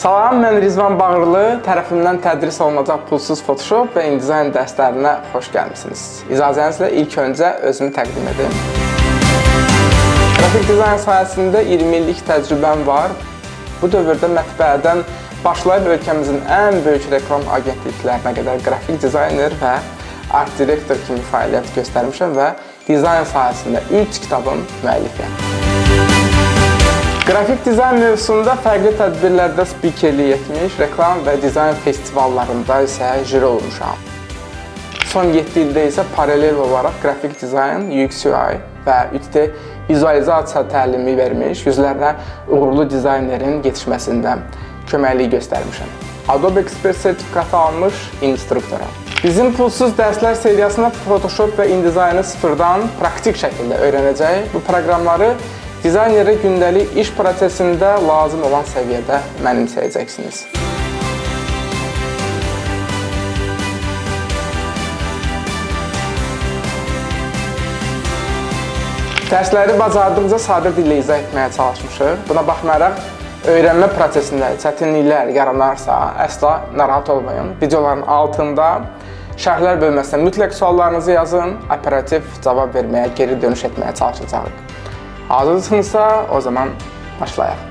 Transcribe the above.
Salam, mən Rizvan Bağırlı, tərəfimdən tədris olunacaq pulsuz Photoshop və InDesign dərslərinə xoş gəlmişsiniz. İcazənizlə ilk öncə özümü təqdim edim. Qrafik dizayn sahəsində 20 illik təcrübəm var. Bu dövrdə mətbəədən başlayıb ölkəmizin ən böyük reklam agentliklərinə qədər qrafik dizayner və art direktor kimi fəaliyyət göstərmişəm və dizayn sahəsində 3 kitabın müəllifiyəm. Qrafik dizayn mövzusunda fərqli tədbirlərdə spikerlik etmiş, reklam və dizayn festivallarında isə jüri olmuşam. Son 7 ildə isə paralel olaraq qrafik dizayn, UX/UI və 3D vizualizasiya təlimi vermiş, yüzlərlə uğurlu dizaynerin yetişməsində köməklik göstərmişəm. Adobe Expert sertifikatı almış instruktoram. Bizim pulsuz dərslər seriyasında Photoshop və InDesign'ı sıfırdan praktik şəkildə öyrənəcək. Bu proqramları dizayneri gündəlik iş prosesində lazım olan səviyyədə mənimsəyəcəksiniz. Dərsləri bacardıqca sadə dillə izah etməyə çalışmışıq. Buna baxmayaraq, öyrənmə prosesində çətinliklər yaranarsa, əsla narahat olmayın. Videoların altında şərhlər bölməsinə mütləq suallarınızı yazın, operativ cavab verməyə, geri dönüş etməyə çalışacağıq. Hazırsınızsa, o zaman başlayaq.